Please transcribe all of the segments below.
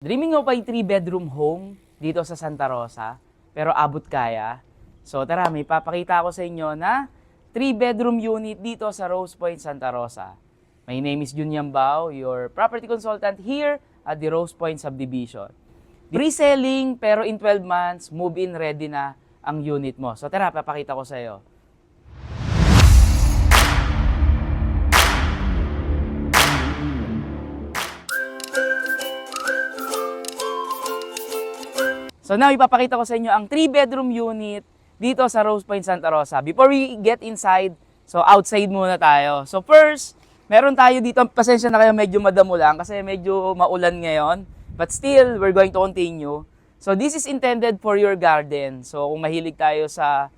Dreaming of a 3-bedroom home dito sa Santa Rosa, pero abot kaya. So tara, may papakita ako sa inyo na 3-bedroom unit dito sa Rose Point, Santa Rosa. My name is Jun Yambao, your property consultant here at the Rose Point Subdivision. Pre-selling pero in 12 months, move-in ready na ang unit mo. So tara, papakita ko sa iyo. So now, ipapakita ko sa inyo ang 3-bedroom unit dito sa Rose Point, Santa Rosa. Before we get inside, so outside muna tayo. So first, meron tayo dito, pasensya na kayo, medyo madamo lang kasi medyo maulan ngayon. But still, we're going to continue. So this is intended for your garden. So kung mahilig tayo sa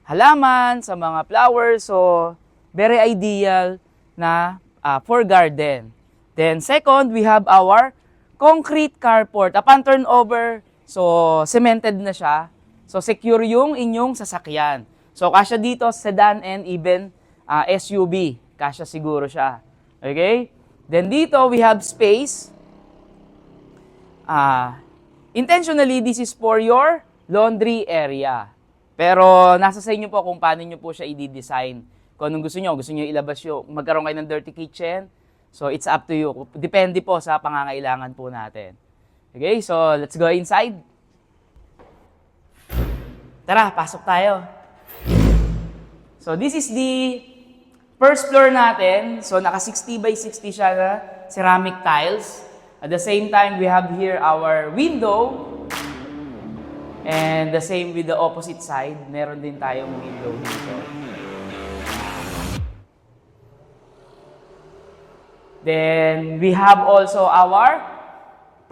halaman, sa mga flowers, so very ideal na for garden. Then second, we have our concrete carport. Upon turnover, so, cemented na siya. So, secure yung inyong sasakyan. So, kasya dito, sedan and even SUV. Kasya siguro siya. Okay? Then dito, we have space. Intentionally, this is for your laundry area. Pero, nasa sa inyo po kung paano nyo po siya i-design. Kung anong gusto nyo ilabas yung, magkaroon kayo ng dirty kitchen. So, it's up to you. Depende po sa pangangailangan po natin. Okay, so let's go inside. Tara, pasok tayo. So this is the first floor natin. So naka 60 by 60 siya na ceramic tiles. At the same time, we have here our window. And the same with the opposite side. Meron din tayong window dito. Then we have also our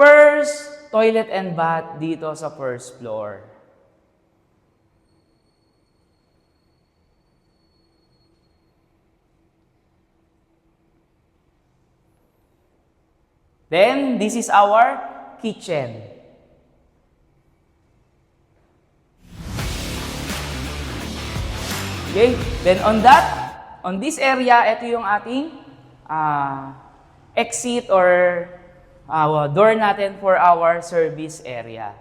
first toilet and bath dito sa first floor. Then, this is our kitchen. Okay? Then on this area, ito yung ating exit or door natin for our service area.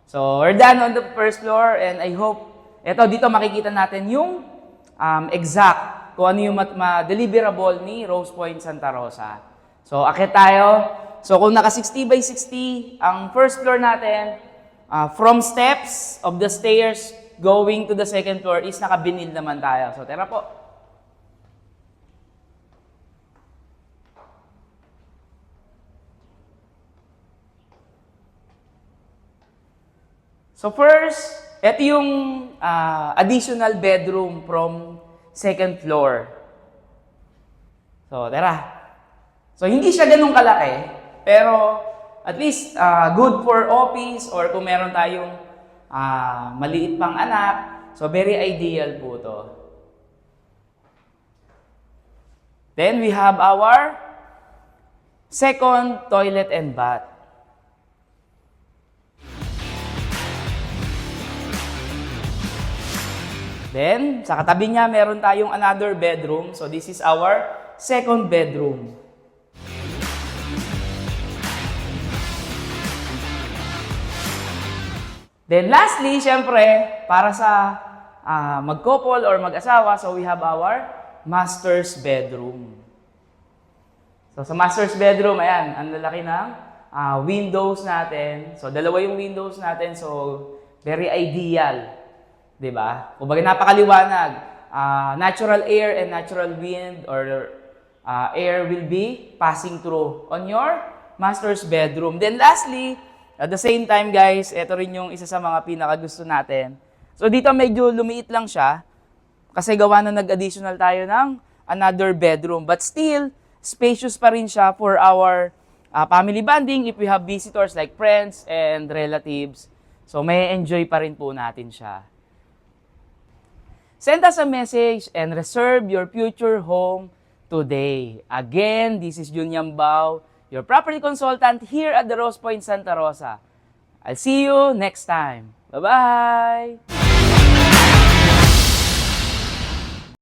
So, we're done on the first floor and I hope, dito makikita natin yung exact kung ano yung deliverable ni Rose Point, Santa Rosa. So, akit tayo. So, kung naka 60 by 60, ang first floor natin, from steps of the stairs going to the second floor is naka-vinyl naman tayo. So, tara po. So first, ito yung additional bedroom from second floor. So, tara. So, hindi siya ganun kalaki, pero at least good for office or kung meron tayong maliit pang anak. So, very ideal po to. Then, we have our second toilet and bath. Then, sa katabi niya, meron tayong another bedroom. So, this is our second bedroom. Then, lastly, syempre, para sa mag-couple or mag-asawa, so we have our master's bedroom. So, sa master's bedroom, ayan, ang lalaki ng windows natin. So, dalawa yung windows natin. So, very ideal. Diba? Kumbaga napakaliwanag. Natural air and natural wind or air will be passing through on your master's bedroom. Then lastly, at the same time guys, ito rin yung isa sa mga pinakagusto natin. So dito medyo lumiit lang siya kasi gawa na nag-additional tayo ng another bedroom. But still, spacious pa rin siya for our family bonding if we have visitors like friends and relatives. So may enjoy pa rin po natin siya. Send us a message and reserve your future home today. Again, this is Jun Yambao, your property consultant here at the Rose Point, Santa Rosa. I'll see you next time. Bye-bye!